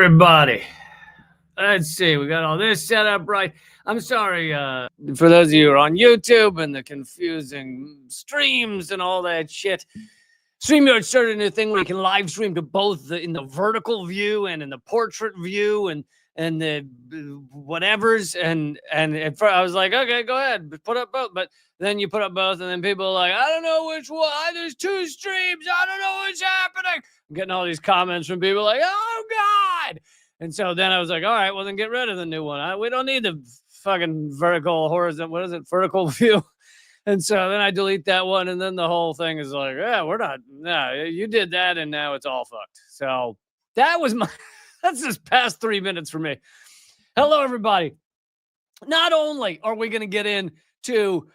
everybody. Let's see. We got all this set up right. I'm sorry for those of you who are on YouTube and the confusing streams and all that shit. StreamYard started a new thing where you can live stream to both in the vertical view and in the portrait view and the whatevers. And I was like, okay, go ahead, put up both. But then you put up both, and then people are like, I don't know which one. There's two streams. I don't know what's happening. I'm getting all these comments from people like, oh, God. And so then I was like, all right, well, then get rid of the new one. We don't need the fucking vertical, horizontal, what is it, vertical view. And so then I delete that one, and then the whole thing is like, yeah, you did that, and now it's all fucked. So that was that's this past 3 minutes for me. Hello, everybody. Not only are we going to get into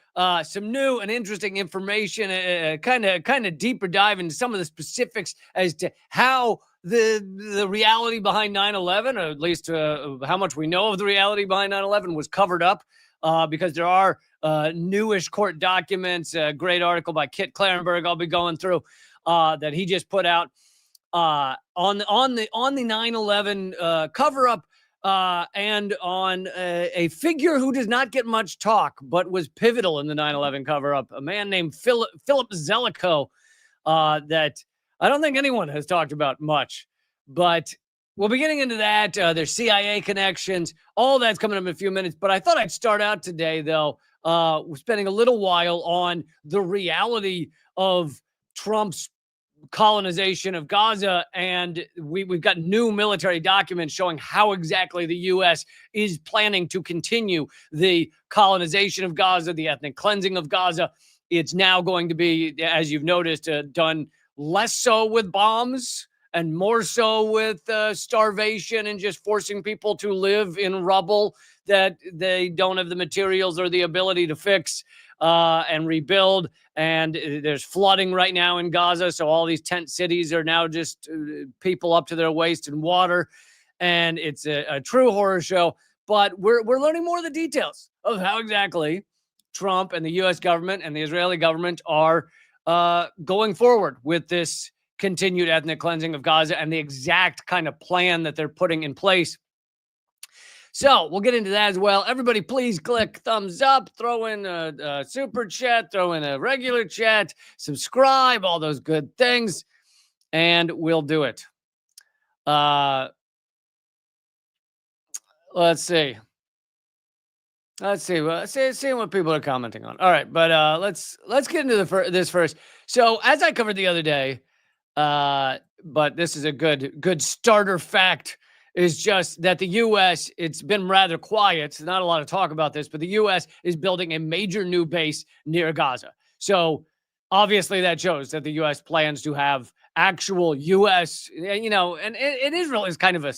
some new and interesting information, kind of deeper dive into some of the specifics as to how the reality behind 9/11, or at least how much we know of the reality behind 9/11 was covered up, because there are newish court documents. A great article by Kit Clarenberg I'll be going through that he just put out on the 9/11 cover up, and on a figure who does not get much talk but was pivotal in the 9/11 cover up, a man named Philip Zelikow, that I don't think anyone has talked about much, but we'll be getting into that. There's CIA connections, all that's coming up in a few minutes. But I thought I'd start out today, though, we're spending a little while on the reality of Trump's colonization of Gaza, and we've got new military documents showing how exactly the U.S. is planning to continue the colonization of Gaza, the ethnic cleansing of Gaza. It's now going to be, as you've noticed, done less so with bombs and more so with starvation and just forcing people to live in rubble that they don't have the materials or the ability to fix and rebuild. And there's flooding right now in Gaza, so all these tent cities are now just people up to their waist in water, and it's a true horror show. But we're learning more of the details of how exactly Trump and the U.S. government and the Israeli government are going forward with this continued ethnic cleansing of Gaza and the exact kind of plan that they're putting in place. So we'll get into that as well. Everybody, please click thumbs up, throw in a super chat, throw in a regular chat, subscribe, all those good things, and we'll do it. Let's see. See what people are commenting on. All right, but let's get into this first. So as I covered the other day, but this is a good starter fact, is just that the U.S., it's been rather quiet. Not a lot of talk about this, but the U.S. is building a major new base near Gaza. So obviously that shows that the U.S. plans to have actual U.S., and Israel is kind of a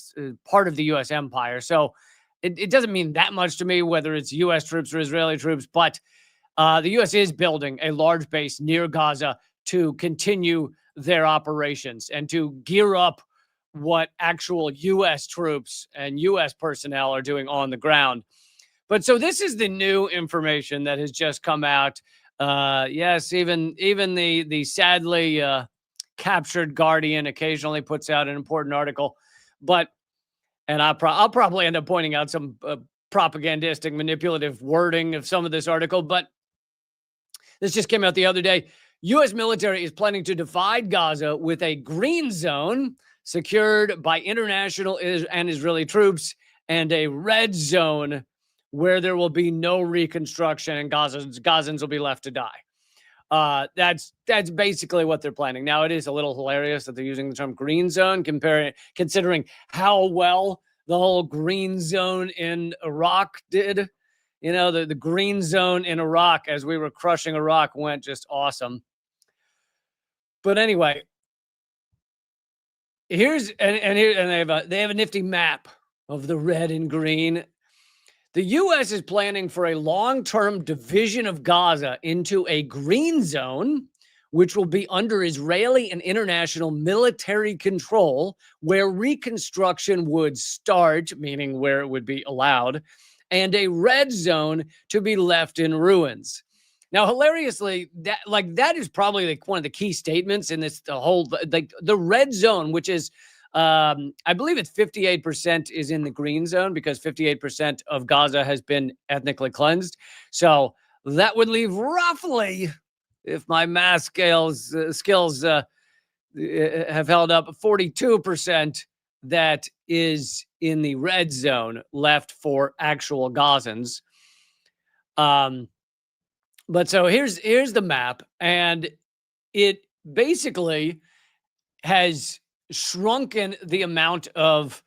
part of the U.S. empire. So it doesn't mean that much to me whether it's U.S. troops or Israeli troops, but the U.S. is building a large base near Gaza to continue their operations and to gear up what actual U.S. troops and U.S. personnel are doing on the ground. But so this is the new information that has just come out. Yes, even the sadly captured Guardian occasionally puts out an important article, and I'll probably end up pointing out some propagandistic, manipulative wording of some of this article, but this just came out the other day. U.S. military is planning to divide Gaza with a green zone secured by international and Israeli troops and a red zone where there will be no reconstruction and Gazans will be left to die. That's basically what they're planning. Now, it is a little hilarious that they're using the term green zone, considering how well the whole green zone in Iraq did. The green zone in Iraq as we were crushing Iraq went just awesome. But anyway, here they have a nifty map of the red and green. The U.S. is planning for a long-term division of Gaza into a green zone, which will be under Israeli and international military control, where reconstruction would start, meaning where it would be allowed, and a red zone to be left in ruins. Now, hilariously, that is probably one of the key statements in this, the red zone, which is I believe it's 58% is in the green zone because 58% of Gaza has been ethnically cleansed. So that would leave roughly, if my math skills have held up, 42% that is in the red zone left for actual Gazans. But so here's the map, and it basically has shrunken the amount of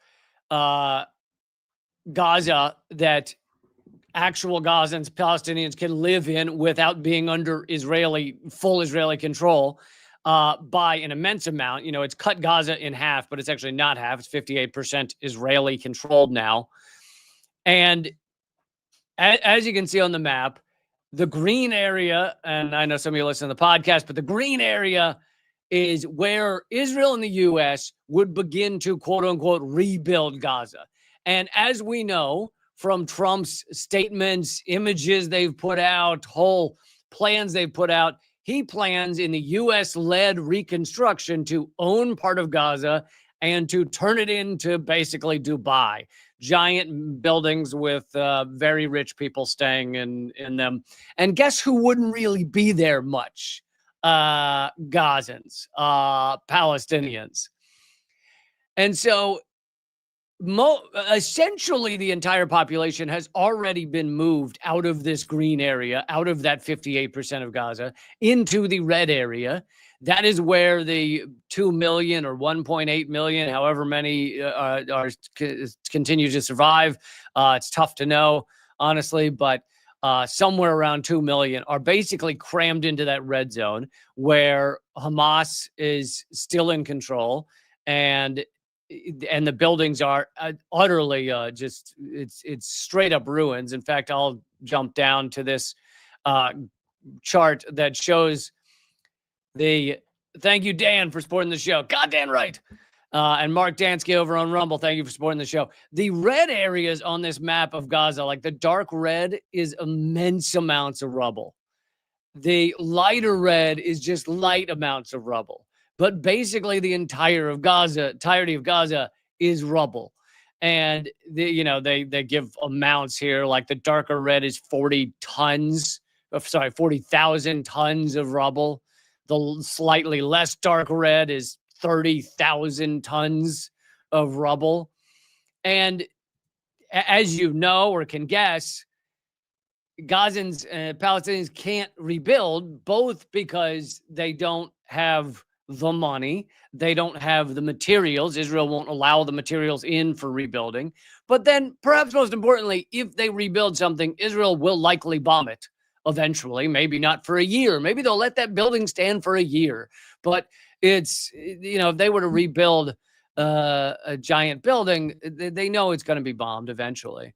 Gaza that actual Gazans, Palestinians can live in without being under full Israeli control by an immense amount. You know, it's cut Gaza in half, but it's actually not half. It's 58% Israeli controlled now. And as you can see on the map, the green area, and I know some of you listen to the podcast, but the green area is where Israel and the U.S. would begin to, quote unquote, rebuild Gaza. And as we know from Trump's statements, images they've put out, whole plans they've put out, he plans in the U.S.-led reconstruction to own part of Gaza and to turn it into basically Dubai. Giant buildings with very rich people staying in them. And guess who wouldn't really be there much? Gazans, Palestinians. And so essentially the entire population has already been moved out of this green area, out of that 58% of Gaza, into the red area. That is where the 2 million or 1.8 million, however many continue to survive. It's tough to know, honestly, but somewhere around 2 million are basically crammed into that red zone where Hamas is still in control, and the buildings are utterly just it's straight up ruins. In fact, I'll jump down to this chart that shows thank you, Dan, for supporting the show. Goddamn right. And Mark Dansky over on Rumble, thank you for supporting the show. The red areas on this map of Gaza, like the dark red, is immense amounts of rubble. The lighter red is just light amounts of rubble. But basically the entirety of Gaza is rubble. And they give amounts here, like the darker red is 40,000 tons of rubble. The slightly less dark red is 30,000 tons of rubble. And as you know or can guess, Gazans and Palestinians can't rebuild, both because they don't have the money, they don't have the materials. Israel won't allow the materials in for rebuilding. But then, perhaps most importantly, if they rebuild something, Israel will likely bomb it eventually, maybe not for a year. Maybe they'll let that building stand for a year. But it's, if they were to rebuild a giant building, they know it's going to be bombed eventually.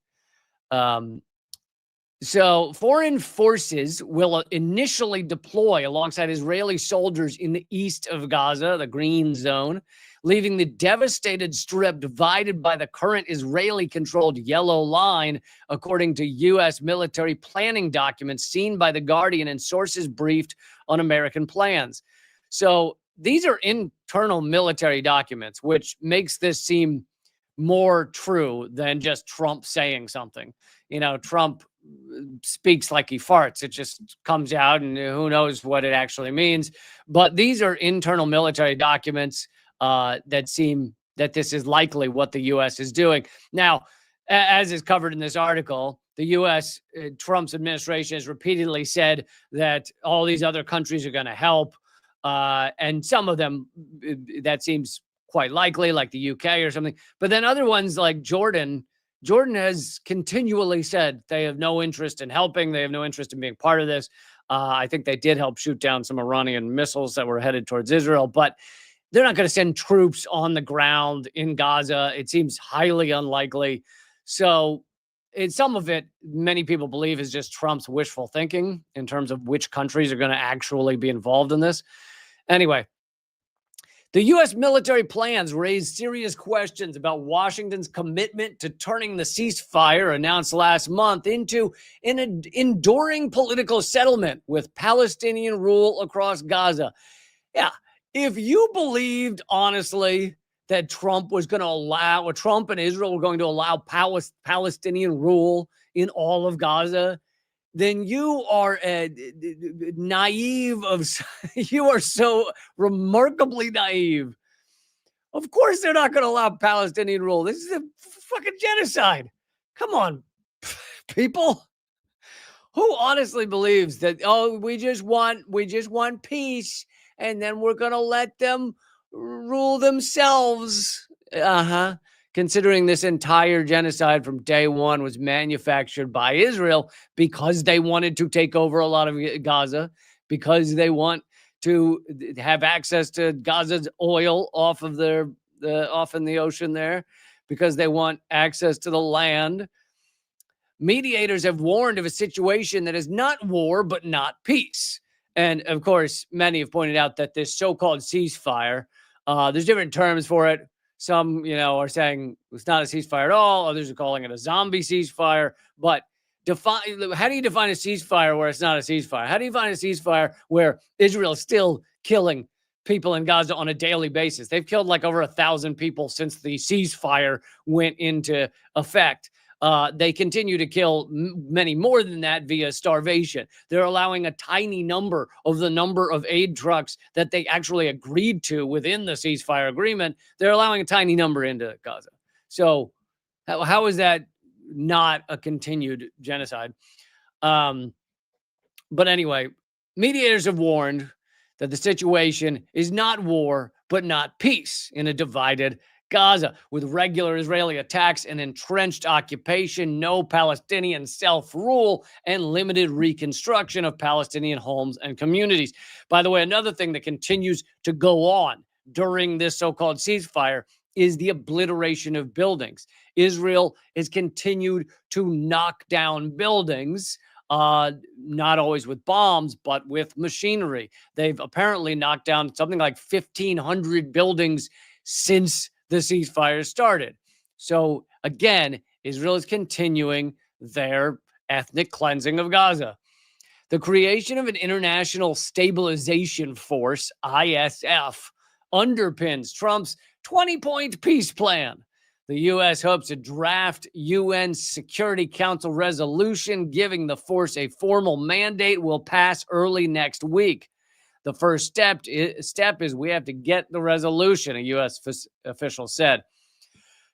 So foreign forces will initially deploy alongside Israeli soldiers in the east of Gaza, the green zone, leaving the devastated strip divided by the current Israeli-controlled yellow line, according to U.S. military planning documents seen by The Guardian and sources briefed on American plans. So these are internal military documents, which makes this seem more true than just Trump saying something. Trump speaks like he farts. It just comes out and who knows what it actually means. But these are internal military documents that seem that this is likely what the U.S. is doing. Now, as is covered in this article, the U.S., Trump's administration has repeatedly said that all these other countries are going to help. And some of them, that seems quite likely, like the U.K. or something. But then other ones like Jordan has continually said they have no interest in helping. They have no interest in being part of this. I think they did help shoot down some Iranian missiles that were headed towards Israel, but they're not going to send troops on the ground in Gaza. It seems highly unlikely. So some of it, many people believe, is just Trump's wishful thinking in terms of which countries are going to actually be involved in this. Anyway, the U.S. military plans raise serious questions about Washington's commitment to turning the ceasefire announced last month into an enduring political settlement with Palestinian rule across Gaza. Yeah, if you believed, honestly, that Trump and Israel were going to allow Palestinian rule in all of Gaza, then you are naive you are so remarkably naive. Of course they're not going to allow Palestinian rule. This is a fucking genocide. Come on, people. Who honestly believes that, oh, we just want peace and then we're going to let them rule themselves? Considering this entire genocide from day one was manufactured by Israel because they wanted to take over a lot of Gaza, because they want to have access to Gaza's oil off in the ocean there, because they want access to the land. Mediators have warned of a situation that is not war, but not peace. And of course, many have pointed out that this so-called ceasefire, there's different terms for it. Some, are saying it's not a ceasefire at all. Others are calling it a zombie ceasefire. But how do you define a ceasefire where it's not a ceasefire? How do you define a ceasefire where Israel is still killing people in Gaza on a daily basis? They've killed like over 1,000 people since the ceasefire went into effect. They continue to kill many more than that via starvation. They're allowing a tiny number of the number of aid trucks that they actually agreed to within the ceasefire agreement. They're allowing a tiny number into Gaza. So how is that not a continued genocide? But anyway, mediators have warned that the situation is not war, but not peace in a divided Gaza, with regular Israeli attacks and entrenched occupation, no Palestinian self-rule, and limited reconstruction of Palestinian homes and communities. By the way, another thing that continues to go on during this so-called ceasefire is the obliteration of buildings. Israel has continued to knock down buildings, not always with bombs, but with machinery. They've apparently knocked down something like 1,500 buildings since the ceasefire started. So again, Israel is continuing their ethnic cleansing of Gaza. The creation of an international stabilization force, ISF, underpins Trump's 20-point peace plan. The U.S. hopes a draft UN Security Council resolution giving the force a formal mandate will pass early next week. The first step is we have to get the resolution, a U.S. official said.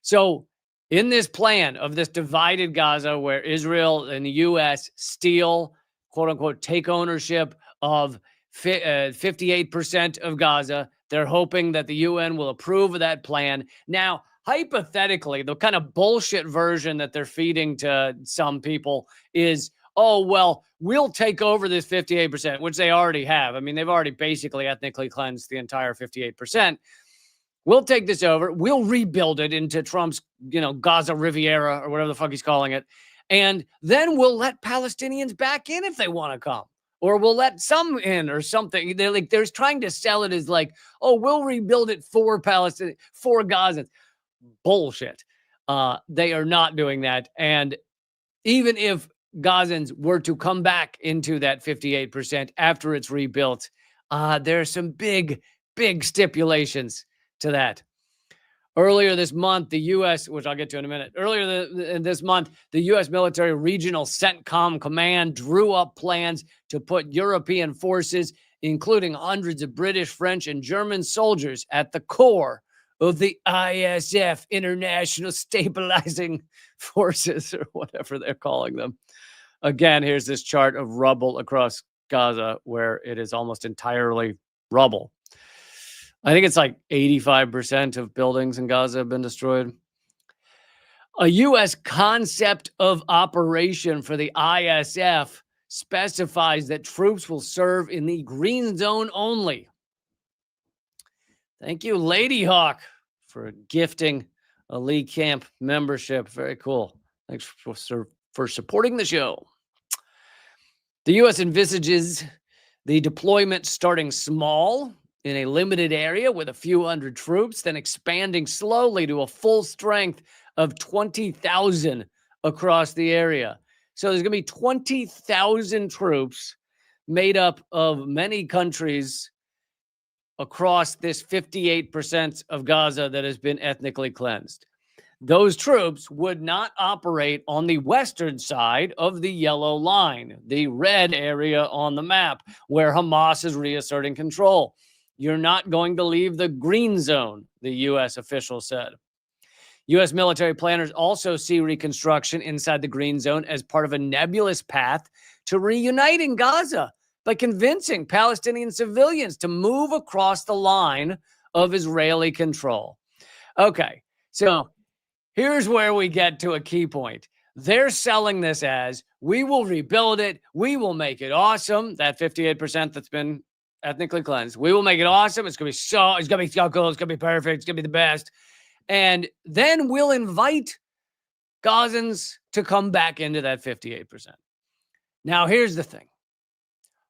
So in this plan of this divided Gaza, where Israel and the U.S. steal, quote unquote, take ownership of 58% of Gaza, they're hoping that the UN will approve of that plan. Now, hypothetically, the kind of bullshit version that they're feeding to some people is, oh, well, we'll take over this 58%, which they already have. I mean, they've already basically ethnically cleansed the entire 58%. We'll take this over. We'll rebuild it into Trump's, Gaza Riviera or whatever the fuck he's calling it. And then we'll let Palestinians back in if they want to come. Or we'll let some in or something. They're trying to sell it as like, oh, we'll rebuild it for Palestine, for Gazans. Bullshit. They are not doing that. And even if Gazans were to come back into that 58% after it's rebuilt, there are some big stipulations to that. Earlier this month, the U.S., which I'll get to in a minute, this month, the U.S. military regional CENTCOM command drew up plans to put European forces, including hundreds of British, French, and German soldiers, at the core of the ISF, International Stabilizing Forces, or whatever they're calling them. Again, here's this chart of rubble across Gaza, where it is almost entirely rubble. I think it's like 85% of buildings in Gaza have been destroyed. A U.S. concept of operation for the ISF specifies that troops will serve in the green zone only. Thank you, Lady Hawk, for gifting a Lee Camp membership. Very cool. Thanks for supporting the show. The U.S. envisages the deployment starting small in a limited area with a few hundred troops, then expanding slowly to a full strength of 20,000 across the area. So there's going to be 20,000 troops made up of many countries across this 58% of Gaza that has been ethnically cleansed. Those troops would not operate on the western side of the yellow line, the red area on the map where Hamas is reasserting control. You're not going to leave the green zone, the U.S. official said. U.S. military planners also see reconstruction inside the green zone as part of a nebulous path to reuniting Gaza by convincing Palestinian civilians to move across the line of Israeli control. Okay, so here's where we get to a key point. They're selling this as, we will rebuild it, we will make it awesome, that 58% that's been ethnically cleansed. We will make it awesome. It's going to be so cool. It's going to be perfect. It's going to be the best. And then we'll invite Gazans to come back into that 58%. Now, here's the thing.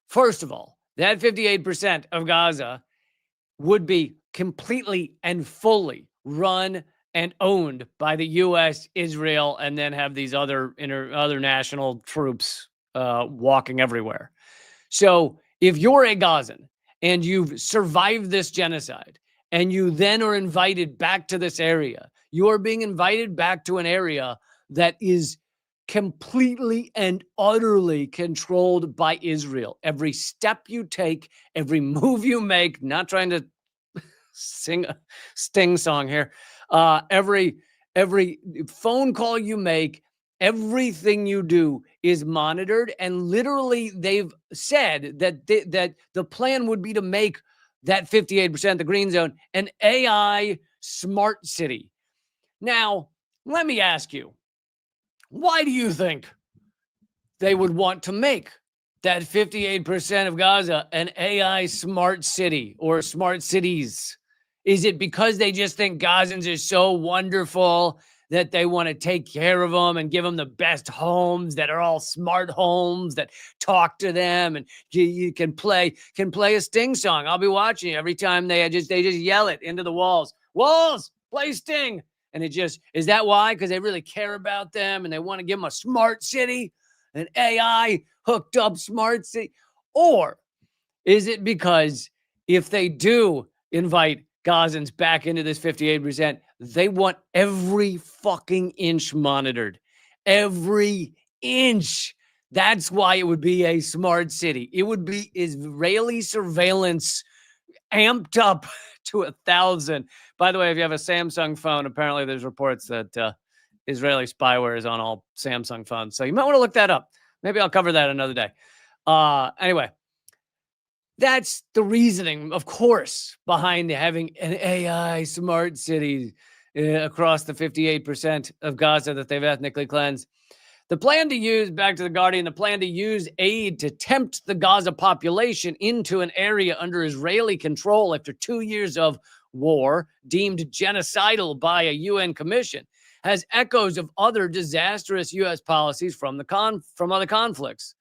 First of all, that 58% of Gaza would be completely and fully run and owned by the U.S., Israel, and then have these other national troops walking everywhere. So if you're a Gazan and you've survived this genocide and you then are invited back to this area, you are being invited back to an area that is completely and utterly controlled by Israel. Every step you take, every move you make, not trying to sing a Sting song here, every phone call you make, everything you do is monitored, and literally they've said that that the plan would be to make that 58%, the green zone, an AI smart city. Now, let me ask you, why do you think they would want to make that 58% of Gaza an AI smart city or smart cities? Is it because they just think Gazans are so wonderful that they want to take care of them and give them the best homes that are all smart homes that talk to them, and you can play a Sting song? I'll be watching every time they just yell it into the walls. Walls, play Sting. And it just, is that why? Because they really care about them and they want to give them a smart city, an AI hooked up smart city? Or is it because if they do invite Gazans back into this 58%, they want every fucking inch monitored? Every inch. That's why it would be a smart city. It would be Israeli surveillance amped up to 1,000. By the way, if you have a Samsung phone, apparently there's reports that Israeli spyware is on all Samsung phones. So you might want to look that up. Maybe I'll cover that another day. Anyway, that's the reasoning, of course, behind having an AI smart city across the 58% of Gaza that they've ethnically cleansed. The plan to use, back to The Guardian, the plan to use aid to tempt the Gaza population into an area under Israeli control after 2 years of war, deemed genocidal by a UN commission, has echoes of other disastrous U.S. policies from other conflicts.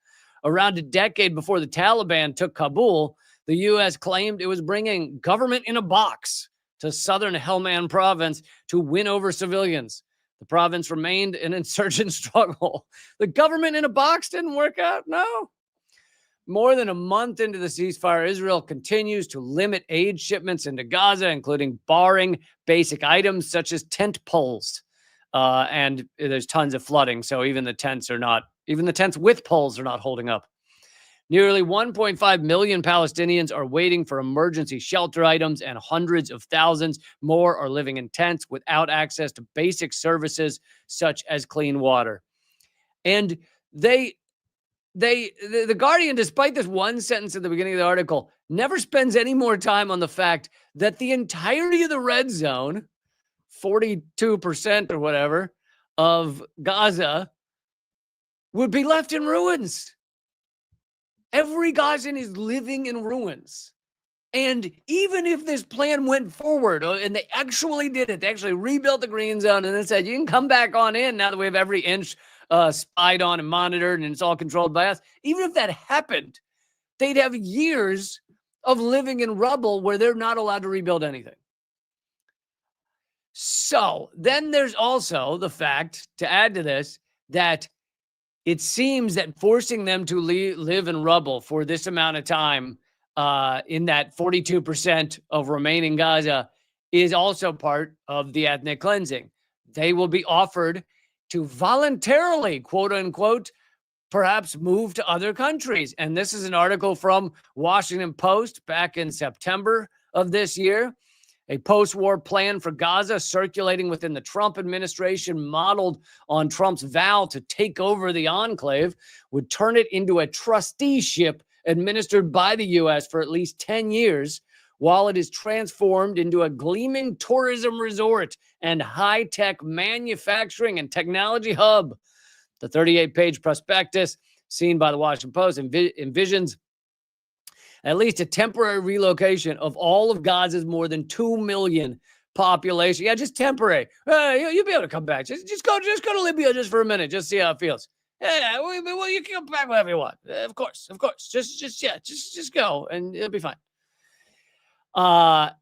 Around a decade before the Taliban took Kabul, the U.S. claimed it was bringing government in a box to southern Helmand province to win over civilians. The province remained an insurgent struggle. The government in a box didn't work out? No. More than a month into the ceasefire, Israel continues to limit aid shipments into Gaza, including barring basic items such as tent poles. And there's tons of flooding, so even the tents with poles are not holding up. Nearly 1.5 million Palestinians are waiting for emergency shelter items, and hundreds of thousands more are living in tents without access to basic services such as clean water. And the Guardian, despite this one sentence at the beginning of the article, never spends any more time on the fact that the entirety of the red zone, 42% or whatever, of Gaza would be left in ruins. Every Gazan is living in ruins. And even if this plan went forward and they actually did it, they actually rebuilt the green zone and then said, you can come back on in now that we have every inch spied on and monitored and it's all controlled by us. Even if that happened, they'd have years of living in rubble where they're not allowed to rebuild anything. So then there's also the fact, to add to this, that it seems that forcing them to live in rubble for this amount of time in that 42% of remaining Gaza is also part of the ethnic cleansing. They will be offered to voluntarily, quote unquote, perhaps move to other countries. And this is an article from Washington Post back in September of this year. A post-war plan for Gaza circulating within the Trump administration, modeled on Trump's vow to take over the enclave, would turn it into a trusteeship administered by the U.S. for at least 10 years, while it is transformed into a gleaming tourism resort and high-tech manufacturing and technology hub. The 38-page prospectus, seen by the Washington Post, envisions at least a temporary relocation of all of Gaza's more than 2 million population. Yeah, just temporary. You'll be able to come back. Just go to Libya just for a minute. Just see how it feels. Yeah, well, you can come back whenever you want. Of course. Just go and it'll be fine.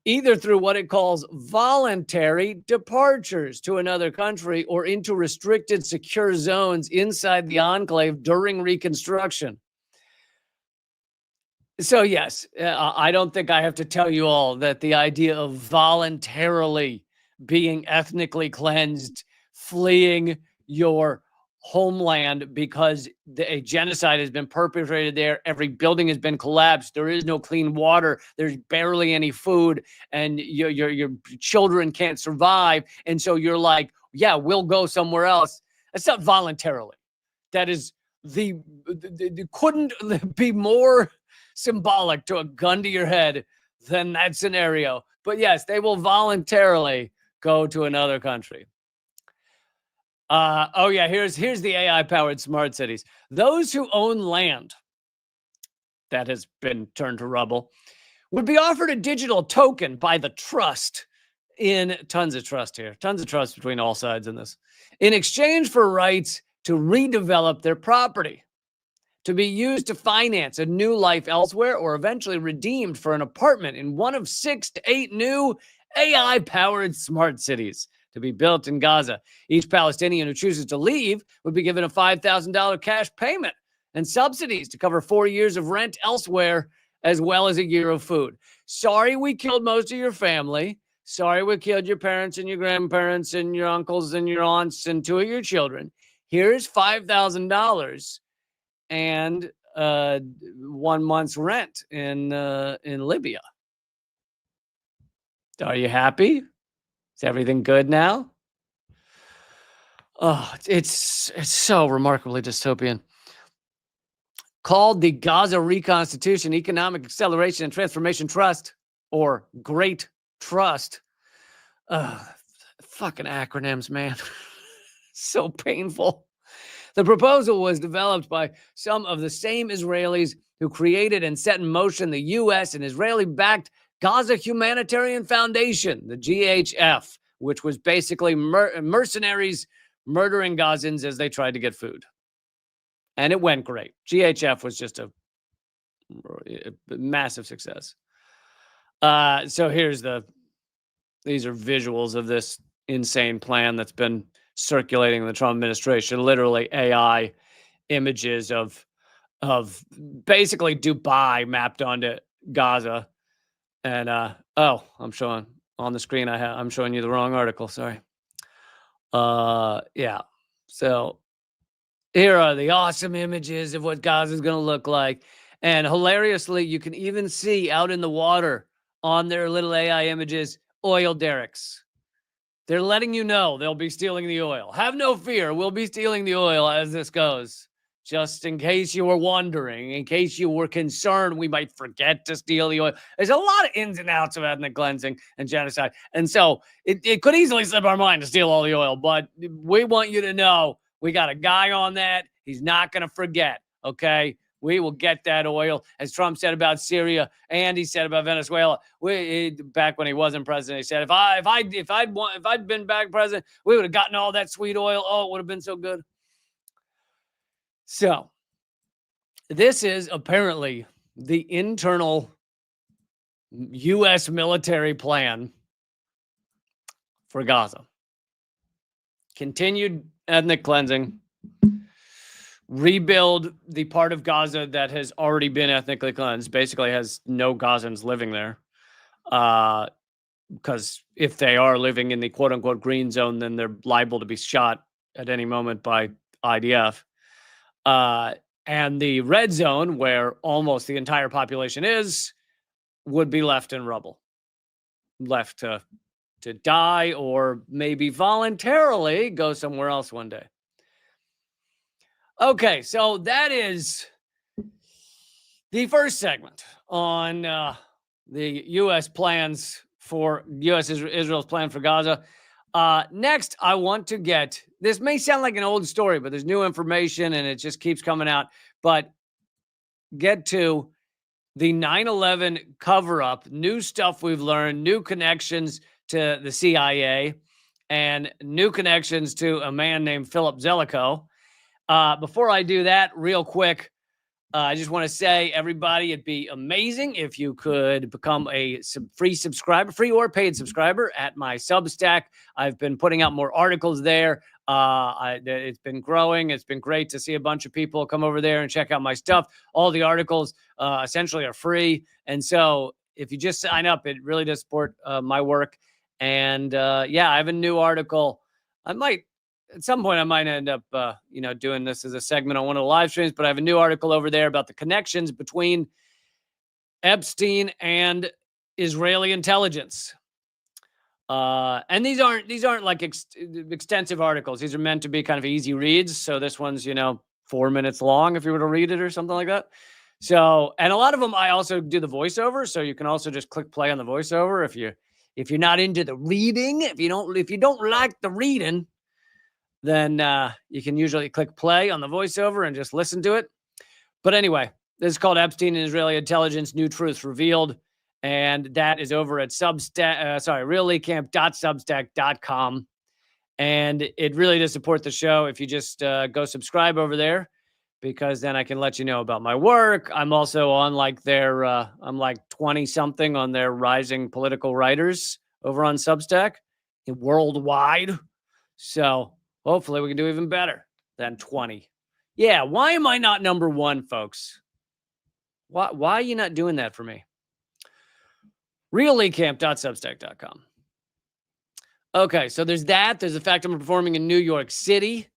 Either through what it calls voluntary departures to another country or into restricted secure zones inside the enclave during reconstruction. So yes, I don't think I have to tell you all that the idea of voluntarily being ethnically cleansed, fleeing your homeland because a genocide has been perpetrated there. Every building has been collapsed. There is no clean water. There's barely any food, and your children can't survive. And so you're like, yeah, we'll go somewhere else. That's not voluntarily. That is the couldn't be more symbolic to a gun to your head than that scenario. But yes, they will voluntarily go to another country. Here's the AI-powered smart cities. Those who own land that has been turned to rubble would be offered a digital token by the trust, in tons of trust here, tons of trust between all sides in this, in exchange for rights to redevelop their property, to be used to finance a new life elsewhere, or eventually redeemed for an apartment in one of 6 to 8 new AI-powered smart cities to be built in Gaza. Each Palestinian who chooses to leave would be given a $5,000 cash payment and subsidies to cover 4 years of rent elsewhere, as well as a year of food. Sorry we killed most of your family. Sorry we killed your parents and your grandparents and your uncles and your aunts and 2 of your children. Here's $5,000 and 1 month's rent in Libya. Are you happy? Is everything good now? Oh, it's so remarkably dystopian. Called the Gaza Reconstitution Economic Acceleration and Transformation Trust, or Great Trust. Fucking acronyms, man. So painful. The proposal was developed by some of the same Israelis who created and set in motion the U.S. and Israeli-backed Gaza Humanitarian Foundation, the GHF, which was basically mercenaries murdering Gazans as they tried to get food. And it went great. GHF was just a massive success. So these are visuals of this insane plan that's been circulating in the Trump administration. Literally AI images of basically Dubai mapped onto Gaza. And I'm showing on the screen. I'm showing you the wrong article. Sorry. Yeah. So here are the awesome images of what Gaza is going to look like. And hilariously, you can even see out in the water on their little AI images, oil derricks. They're letting you know they'll be stealing the oil. Have no fear. We'll be stealing the oil as this goes. Just in case you were wondering, in case you were concerned we might forget to steal the oil. There's a lot of ins and outs of ethnic cleansing and genocide. And so it could easily slip our mind to steal all the oil. But we want you to know we got a guy on that. He's not going to forget, okay? We will get that oil. As Trump said about Syria and he said about Venezuela, back when he wasn't president, he said, if I'd been back president, we would have gotten all that sweet oil. Oh, it would have been so good. So this is apparently the internal U.S. military plan for Gaza. Continued ethnic cleansing, rebuild the part of Gaza that has already been ethnically cleansed, basically has no Gazans living there. Because if they are living in the quote unquote green zone, then they're liable to be shot at any moment by IDF. And the red zone, where almost the entire population is, would be left in rubble, left to die or maybe voluntarily go somewhere else one day. Okay, so that is the first segment on the U.S. plans for Israel's plan for Gaza. Next, I want to get, this may sound like an old story, but there's new information and it just keeps coming out. But get to the 9/11 cover-up, new stuff we've learned, new connections to the CIA, and new connections to a man named Philip Zelikow. Before I do that, real quick, I just want to say, everybody, it'd be amazing if you could become a free subscriber, free or paid subscriber at my Substack. I've been putting out more articles there. It's been growing. It's been great to see a bunch of people come over there and check out my stuff. All the articles essentially are free. And so if you just sign up, it really does support my work. And yeah, I have a new article. At some point, I might end up, doing this as a segment on one of the live streams, but I have a new article over there about the connections between Epstein and Israeli intelligence. And these aren't like extensive articles. These are meant to be kind of easy reads. So this one's, 4 minutes long if you were to read it or something like that. So, and a lot of them, I also do the voiceover. So you can also just click play on the voiceover if you're not into the reading, if you don't like the reading, then you can usually click play on the voiceover and just listen to it. But anyway, this is called Epstein and Israeli Intelligence, New Truths Revealed. And that is over at reallycamp.substack.com. And it really does support the show if you just go subscribe over there, because then I can let you know about my work. I'm also on I'm like 20 something on their rising political writers over on Substack worldwide. So hopefully we can do even better than 20. Yeah, why am I not number one, folks? Why are you not doing that for me? reallycamp.substack.com. Okay, so there's that. There's the fact I'm performing in New York City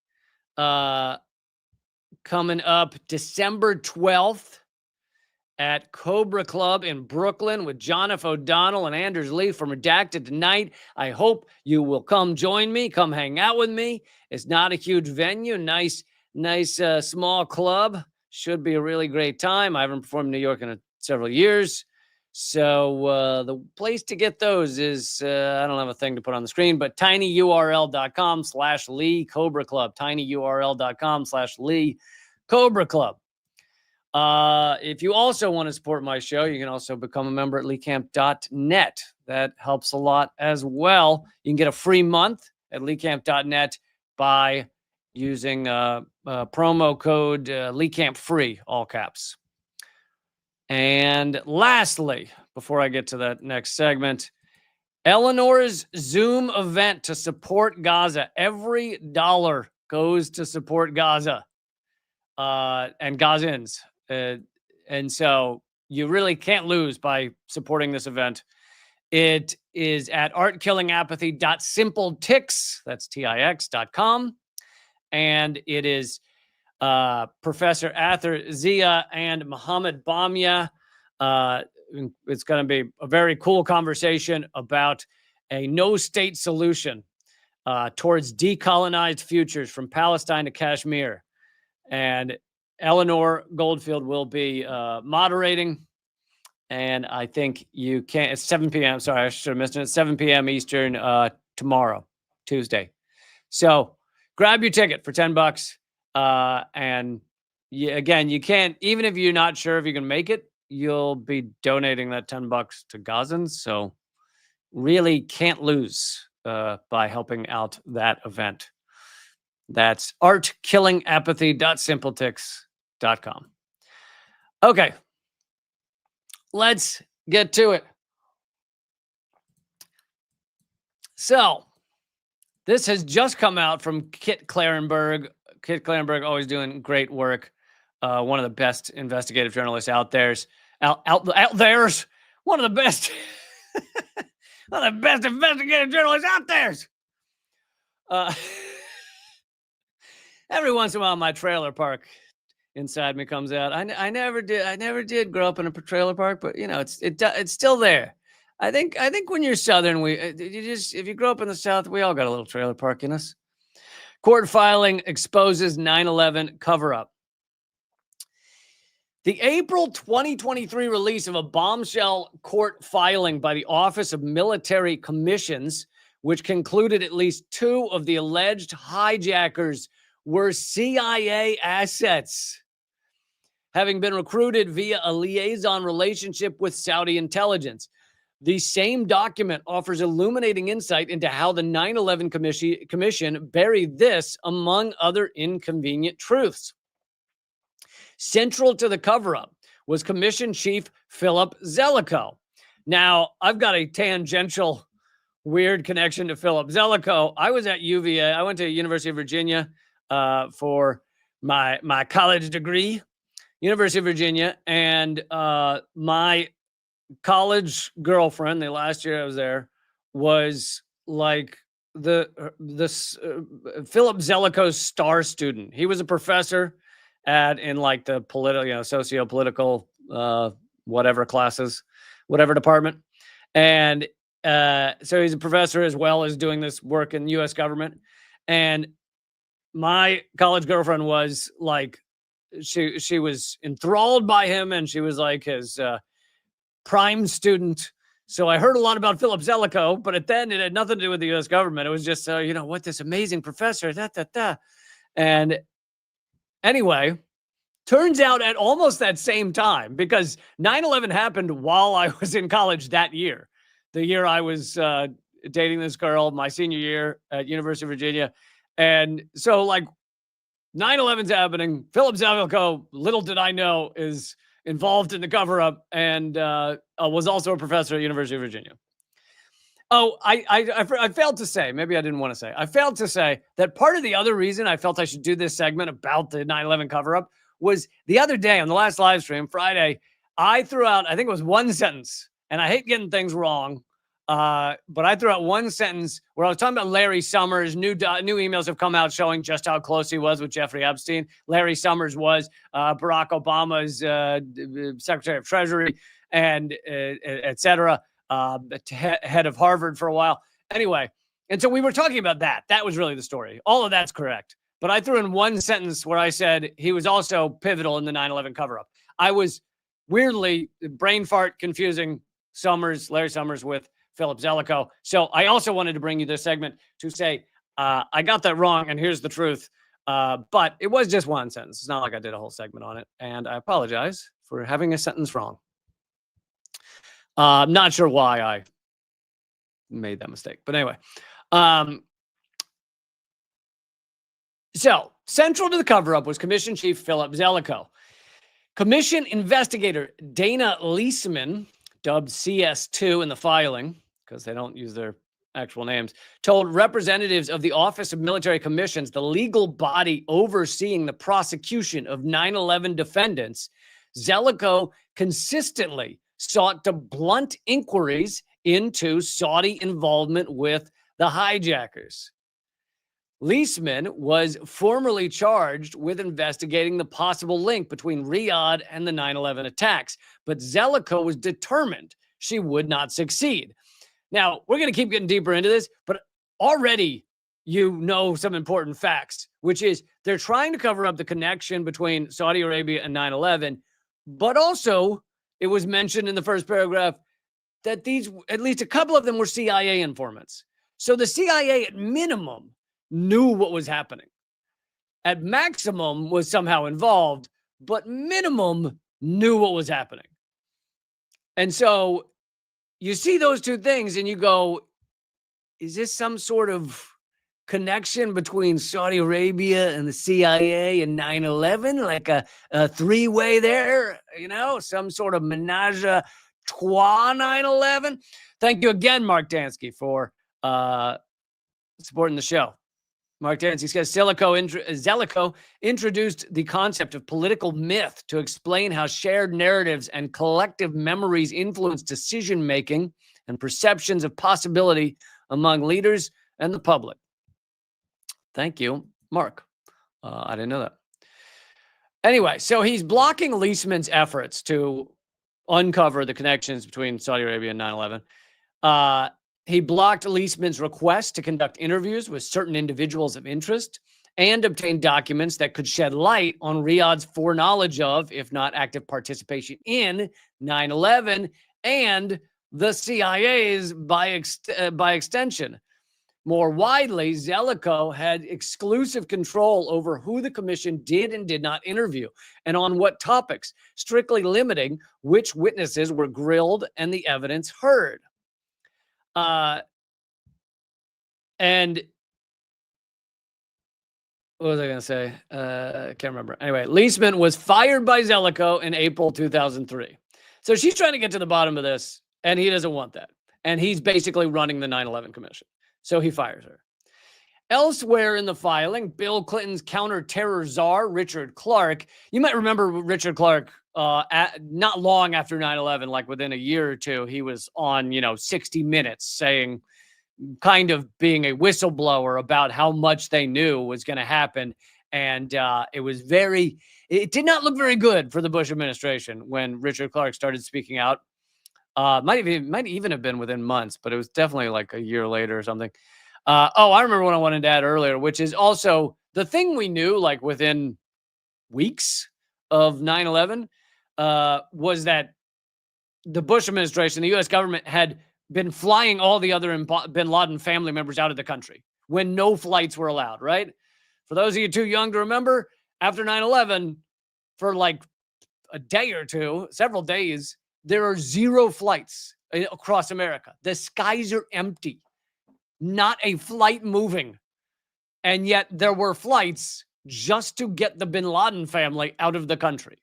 coming up December 12th at Cobra Club in Brooklyn with John F. O'Donnell and Anders Lee from Redacted Tonight. I hope you will come join me. Come hang out with me. It's not a huge venue. Nice, small club. Should be a really great time. I haven't performed in New York in several years. So the place to get those is, I don't have a thing to put on the screen, but tinyurl.com/Lee Cobra Club. tinyurl.com/Lee Cobra Club. If you also want to support my show, you can also become a member at leecamp.net. That helps a lot as well. You can get a free month at leecamp.net by using promo code leecampfree, all caps. And lastly, before I get to that next segment, Eleanor's Zoom event to support Gaza. Every dollar goes to support Gaza and Gazans. And so you really can't lose by supporting this event. It is at artkillingapathy.simpletix, that's TIX.com. And it is Professor Ather Zia and Mohammed Bamia. It's going to be a very cool conversation about a no-state solution towards decolonized futures from Palestine to Kashmir. And Eleanor Goldfield will be moderating. And I think you can. It's 7 p.m. Sorry, I should have missed it. It's 7 p.m. Eastern tomorrow, Tuesday. So grab your ticket for $10. And again, you can't, even if you're not sure if you can make it, you'll be donating that $10 to Gazans. So really can't lose by helping out that event. That's artkillingapathy.simpletix.com. Okay, let's get to it. So this has just come out from Kit Clarenberg, Kit Clarenberg, always doing great work. One of the best investigative journalists out there's. Out there's. One of the best. One of the best investigative journalists out there's. Every once in a while, my trailer park inside me comes out. I never did grow up in a trailer park, but it's still there. I think when you're Southern, if you grow up in the South, we all got a little trailer park in us. Court filing exposes 9/11 cover-up. The April 2023 release of a bombshell court filing by the Office of Military Commissions, which concluded at least 2 of the alleged hijackers were CIA assets, having been recruited via a liaison relationship with Saudi intelligence. The same document offers illuminating insight into how the 9/11 Commission buried this, among other inconvenient truths. Central to the cover-up was Commission Chief Philip Zelikow. Now, I've got a tangential, weird connection to Philip Zelikow. I was at UVA. I went to University of Virginia for my college degree, University of Virginia, and my college girlfriend, the last year I was there, was like the Philip Zelikow's star student. He was a professor in like the political, socio-political, whatever classes, whatever department. And so he's a professor as well as doing this work in the U.S. government. And my college girlfriend was like, she was enthralled by him, and she was like his prime student. So I heard a lot about Philip Zelikow, but then it had nothing to do with the U.S. government. It was just, what this amazing professor, And anyway, turns out at almost that same time, because 9/11 happened while I was in college that year, the year I was dating this girl, my senior year at University of Virginia. And so, like, 9/11's happening. Philip Zelikow, little did I know, is involved in the cover-up and was also a professor at University of Virginia. Oh, I failed to say, maybe I didn't want to say, I failed to say that part of the other reason I felt I should do this segment about the 9/11 cover-up was the other day on the last live stream, Friday, I threw out, I think it was one sentence, and I hate getting things wrong, but I threw out one sentence where I was talking about Larry Summers. New emails have come out showing just how close he was with Jeffrey Epstein. Larry Summers was Barack Obama's Secretary of Treasury and et cetera, head of Harvard for a while. Anyway, and so we were talking about that. That was really the story. All of that's correct. But I threw in one sentence where I said he was also pivotal in the 9/11 cover-up. I was weirdly, brain fart, confusing Larry Summers with Philip Zelikow. So I also wanted to bring you this segment to say, I got that wrong, and here's the truth. But it was just one sentence. It's not like I did a whole segment on it. And I apologize for having a sentence wrong. I'm not sure why I made that mistake. But anyway. So central to the cover-up was Commission Chief Philip Zelikow. Commission investigator Dana Leisman, dubbed CS2 in the filing, because they don't use their actual names, told representatives of the Office of Military Commissions, the legal body overseeing the prosecution of 9/11 defendants, Zelikow consistently sought to blunt inquiries into Saudi involvement with the hijackers. Leisman was formerly charged with investigating the possible link between Riyadh and the 9/11 attacks, but Zelikow was determined she would not succeed. Now, we're going to keep getting deeper into this, but already you know some important facts, which is they're trying to cover up the connection between Saudi Arabia and 9/11, but also it was mentioned in the first paragraph that these, at least a couple of them, were CIA informants. So the CIA at minimum knew what was happening. At maximum was somehow involved, but minimum knew what was happening. And so you see those two things and you go, is this some sort of connection between Saudi Arabia and the CIA and 9/11? Like a three-way there, some sort of menage a trois 9/11? Thank you again, Mark Dansky, for supporting the show. Mark Dancy says Zellico introduced the concept of political myth to explain how shared narratives and collective memories influence decision-making and perceptions of possibility among leaders and the public. Thank you, Mark. I didn't know that. Anyway, so he's blocking Leisman's efforts to uncover the connections between Saudi Arabia and 9/11. He blocked Leisman's request to conduct interviews with certain individuals of interest and obtain documents that could shed light on Riyadh's foreknowledge of, if not active participation in, 9/11 and the CIA's by extension. More widely, Zellico had exclusive control over who the commission did and did not interview and on what topics, strictly limiting which witnesses were grilled and the evidence heard. And what was I going to say? I can't remember. Anyway, Leisman was fired by Zellico in April 2003. So she's trying to get to the bottom of this, and he doesn't want that. And he's basically running the 9/11 commission. So he fires her. Elsewhere in the filing, Bill Clinton's counter-terror czar, Richard Clarke. You might remember Richard Clarke not long after 9/11, like within a year or two, he was on, 60 Minutes saying, kind of being a whistleblower about how much they knew was going to happen. And it did not look very good for the Bush administration when Richard Clarke started speaking out. Might even have been within months, but it was definitely like a year later or something. I remember what I wanted to add earlier, which is also the thing we knew like within weeks of 9/11 was that the Bush administration, the U.S. government had been flying all the other bin Laden family members out of the country when no flights were allowed, right? For those of you too young to remember, after 9/11, for like a day or two, several days, there are 0 flights across America. The skies are empty. Not a flight moving. And yet there were flights just to get the bin Laden family out of the country.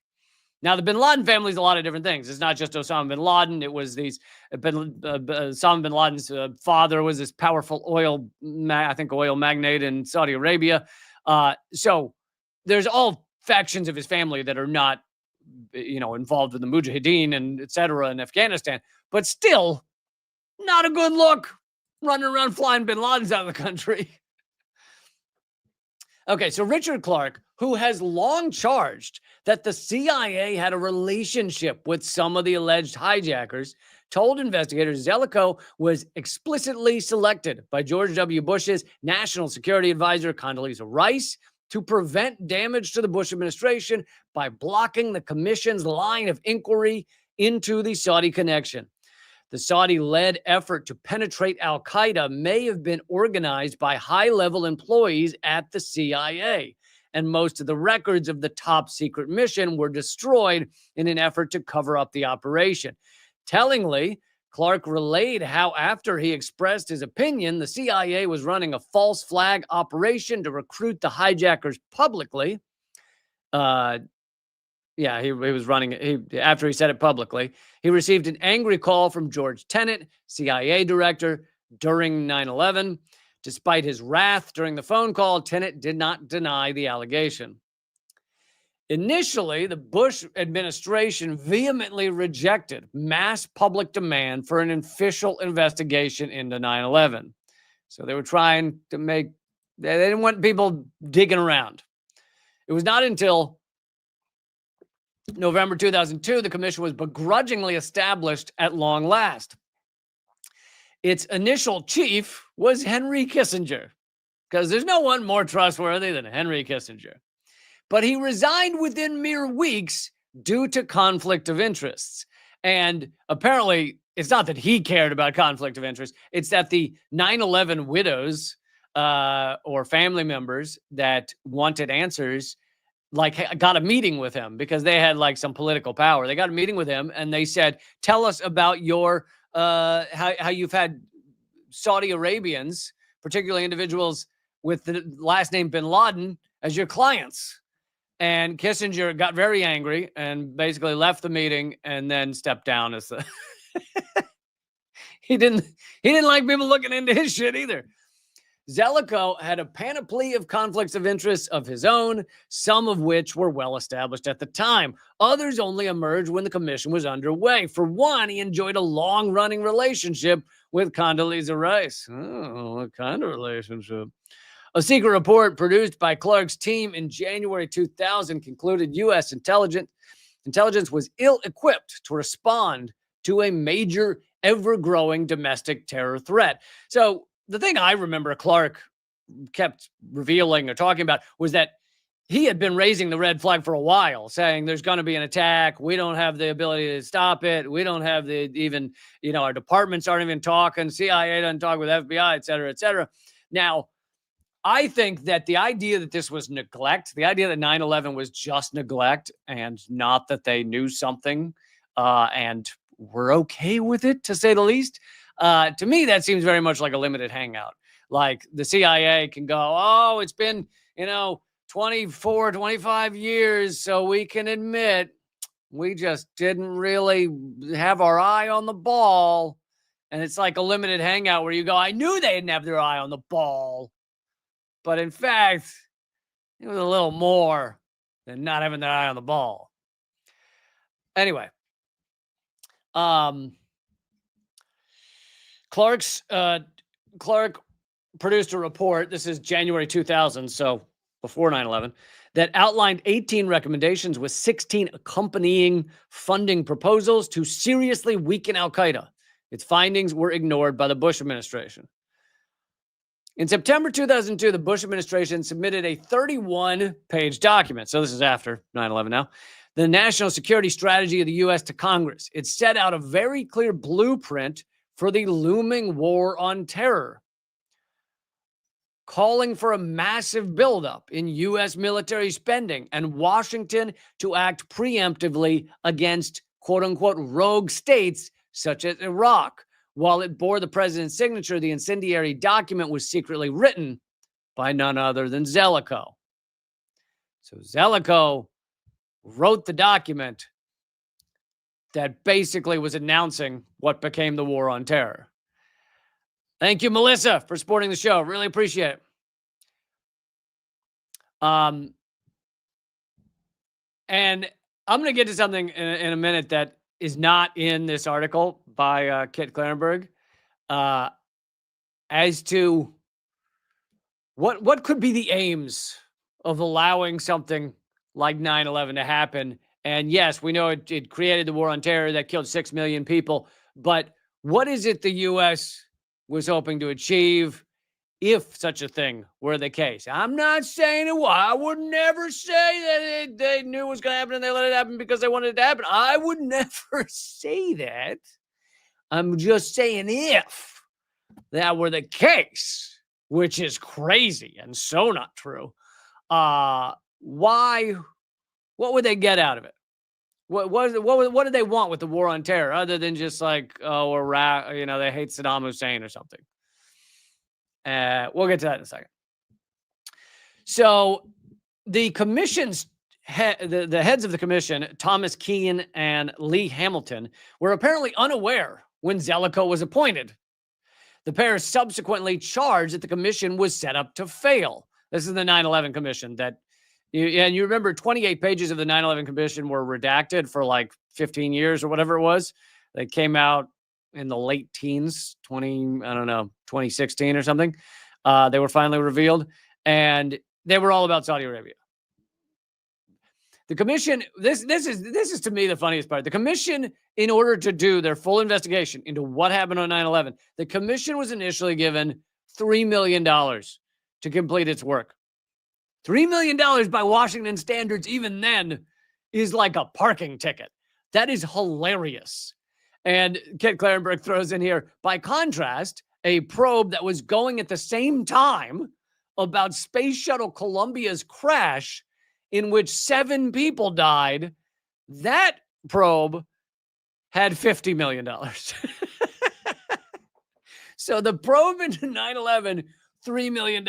Now, the bin Laden family is a lot of different things. It's not just Osama bin Laden. It was Osama bin Laden's father was this powerful oil magnate in Saudi Arabia. So there's all factions of his family that are not, involved with the Mujahideen and et cetera in Afghanistan. But still, not a good look running around flying bin Ladens out of the country. Okay, so Richard Clarke, who has long charged that the CIA had a relationship with some of the alleged hijackers, told investigators Zellico was explicitly selected by George W. Bush's National Security Advisor, Condoleezza Rice, to prevent damage to the Bush administration by blocking the commission's line of inquiry into the Saudi connection. The Saudi-led effort to penetrate al-Qaeda may have been organized by high-level employees at the CIA, and most of the records of the top-secret mission were destroyed in an effort to cover up the operation. Tellingly, Clarke relayed how after he expressed his opinion, the CIA was running a false flag operation to recruit the hijackers publicly. He was running it. After he said it publicly, he received an angry call from George Tenet, CIA director, during 9/11. Despite his wrath during the phone call, Tenet did not deny the allegation. Initially, the Bush administration vehemently rejected mass public demand for an official investigation into 9/11. So they were trying to they didn't want people digging around. It was not until November 2002, the commission was begrudgingly established at long last. Its initial chief was Henry Kissinger, because there's no one more trustworthy than Henry Kissinger. But he resigned within mere weeks due to conflict of interests. And apparently, it's not that he cared about conflict of interest. It's that the 9/11 widows or family members that wanted answers got a meeting with him because they had some political power. They got a meeting with him and they said, tell us about your, how you've had Saudi Arabians, particularly individuals with the last name bin Laden, as your clients. And Kissinger got very angry and basically left the meeting and then stepped down as the, he didn't like people looking into his shit either. Zelikow had a panoply of conflicts of interest of his own, some of which were well established at the time. Others only emerged when the commission was underway. For one, he enjoyed a long-running relationship with Condoleezza Rice. Oh, what kind of relationship? A secret report produced by Clark's team in January 2000 concluded U.S. intelligence was ill-equipped to respond to a major, ever-growing domestic terror threat. So the thing I remember Clark kept revealing or talking about was that he had been raising the red flag for a while, saying there's going to be an attack. We don't have the ability to stop it. We don't have our departments aren't even talking. CIA doesn't talk with FBI, et cetera, et cetera. Now, I think that the idea that this was neglect, the idea that 9/11 was just neglect and not that they knew something and were okay with it, to say the least, to me, that seems very much like a limited hangout. Like the CIA can go, oh, it's been, 24, 25 years, so we can admit we just didn't really have our eye on the ball. And it's like a limited hangout where you go, I knew they didn't have their eye on the ball. But in fact, it was a little more than not having their eye on the ball. Anyway, Clark produced a report. This is January 2000, so before 9/11, that outlined 18 recommendations with 16 accompanying funding proposals to seriously weaken al-Qaeda. Its findings were ignored by the Bush administration. In September 2002, the Bush administration submitted a 31-page document. So this is after 9/11 now. The National Security Strategy of the U.S. to Congress. It set out a very clear blueprint for the looming war on terror, calling for a massive buildup in U.S. military spending and Washington to act preemptively against quote-unquote rogue states such as Iraq. While it bore the president's signature, the incendiary document was secretly written by none other than Zelikow. So Zelikow wrote the document that basically was announcing what became the war on terror. Thank you, Melissa, for supporting the show. Really appreciate it. And I'm going to get to something in a minute that is not in this article by Kit Klarenberg as to what could be the aims of allowing something like 9/11 to happen. And yes, we know it created the war on terror that killed 6 million people. But what is it the U.S. was hoping to achieve if such a thing were the case? I'm not saying it was. I would never say that they knew it was going to happen and they let it happen because they wanted it to happen. I would never say that. I'm just saying if that were the case, which is crazy and so not true, what would they get out of it? What did they want with the war on terror other than just like, oh, they hate Saddam Hussein or something? We'll get to that in a second. So the commission's the heads of the commission, Thomas Kean and Lee Hamilton, were apparently unaware when Zelikow was appointed. The pair subsequently charged that the commission was set up to fail. This is the 9/11 commission and you remember 28 pages of the 9/11 commission were redacted for like 15 years or whatever it was. They came out in the late teens, 2016 or something. They were finally revealed, and they were all about Saudi Arabia. The commission, this is to me the funniest part. The commission, in order to do their full investigation into what happened on 9/11, the commission was initially given $3 million to complete its work. $3 million by Washington standards, even then, is like a parking ticket. That is hilarious. And Kit Klarenberg throws in here, by contrast, a probe that was going at the same time about Space Shuttle Columbia's crash, in which 7 people died, that probe had $50 million. So the probe into 9/11, $3 million.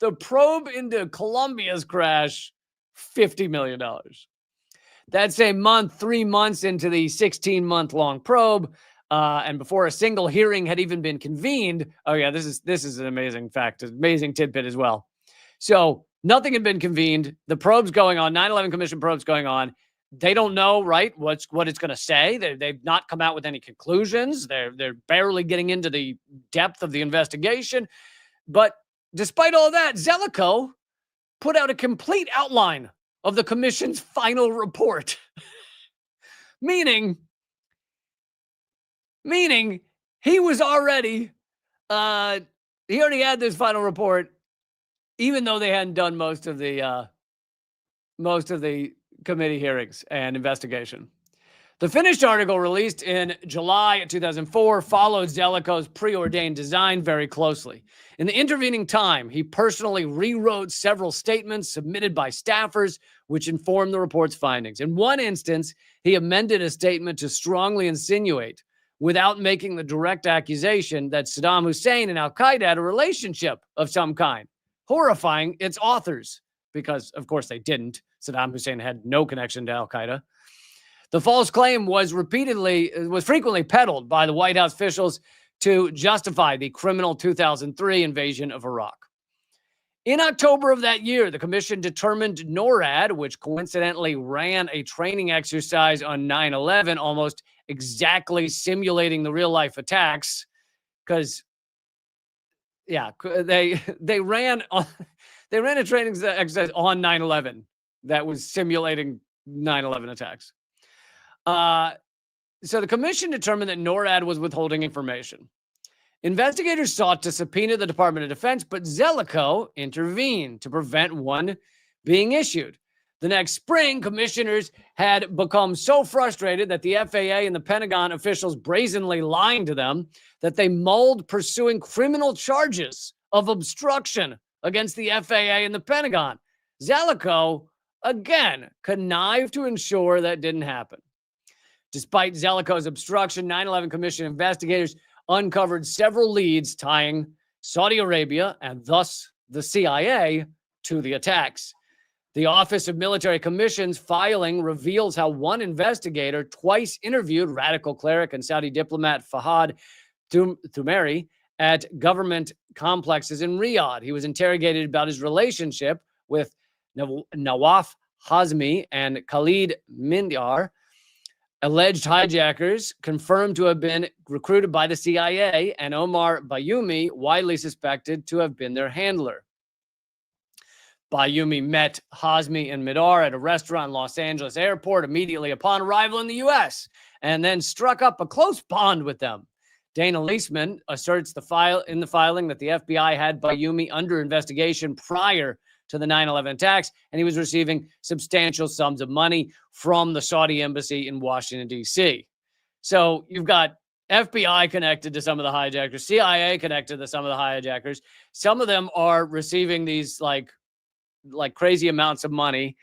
The probe into Columbia's crash, $50 million. That same month, 3 months into the 16-month-long probe, and before a single hearing had even been convened. Oh yeah, this is an amazing fact, an amazing tidbit as well. So nothing had been convened. The probe's going on, 9/11 Commission probe's going on. They don't know, right, what it's going to say. They've not come out with any conclusions. They're barely getting into the depth of the investigation. But despite all that, Zelikow put out a complete outline of the commission's final report. meaning he was already he already had this final report, even though they hadn't done most of the committee hearings and investigation. The finished article, released in July 2004, followed Zelikow's preordained design very closely. In the intervening time, he personally rewrote several statements submitted by staffers, which informed the report's findings. In one instance, he amended a statement to strongly insinuate, without making the direct accusation, that Saddam Hussein and al-Qaeda had a relationship of some kind, horrifying its authors, because, of course, they didn't. Saddam Hussein had no connection to al-Qaeda. The false claim was frequently peddled by the White House officials to justify the criminal 2003 invasion of Iraq. In October of that year, the commission determined NORAD, which coincidentally ran a training exercise on 9/11, almost exactly simulating the real-life attacks, because, yeah, they ran a training exercise on 9/11 that was simulating 9/11 attacks. So the commission determined that NORAD was withholding information. Investigators sought to subpoena the Department of Defense, but Zelikow intervened to prevent one being issued. The next spring, commissioners had become so frustrated that the FAA and the Pentagon officials brazenly lying to them that they mulled pursuing criminal charges of obstruction against the FAA and the Pentagon. Zelikow, again, connived to ensure that didn't happen. Despite Zelikow's obstruction, 9/11 Commission investigators uncovered several leads tying Saudi Arabia and thus the CIA to the attacks. The Office of Military Commissions filing reveals how one investigator twice interviewed radical cleric and Saudi diplomat Fahad Thumairi at government complexes in Riyadh. He was interrogated about his relationship with Nawaf Hazmi and Khalid Mindar, alleged hijackers confirmed to have been recruited by the CIA, and Omar Bayoumi, widely suspected to have been their handler. Bayoumi met Hazmi and Midar at a restaurant in Los Angeles airport immediately upon arrival in the U.S. and then struck up a close bond with them. Dana Leisman asserts in the filing that the FBI had Bayoumi under investigation prior to the 9/11 attacks, and he was receiving substantial sums of money from the Saudi embassy in Washington, D.C. So you've got FBI connected to some of the hijackers, CIA connected to some of the hijackers. Some of them are receiving these like crazy amounts of money.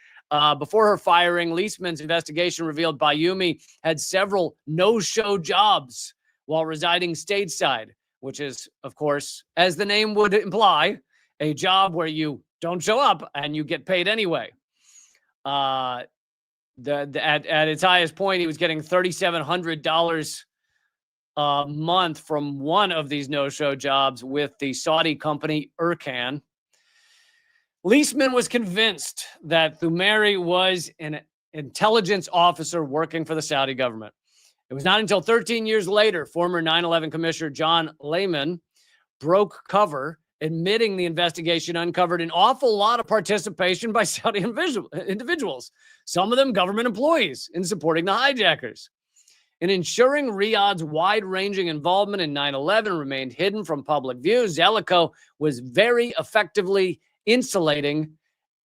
Before her firing, Leisman's investigation revealed Bayoumi had several no-show jobs while residing stateside, which is, of course, as the name would imply, a job where you don't show up and you get paid anyway. At its highest point, he was getting $3,700 a month from one of these no-show jobs with the Saudi company Erkan. Leisman was convinced that Thumairi was an intelligence officer working for the Saudi government. It was not until 13 years later, former 9/11 Commissioner John Lehman broke cover, admitting the investigation uncovered an awful lot of participation by Saudi individuals, some of them government employees, in supporting the hijackers. In ensuring Riyadh's wide-ranging involvement in 9/11 remained hidden from public view, Zelikow was very effectively insulating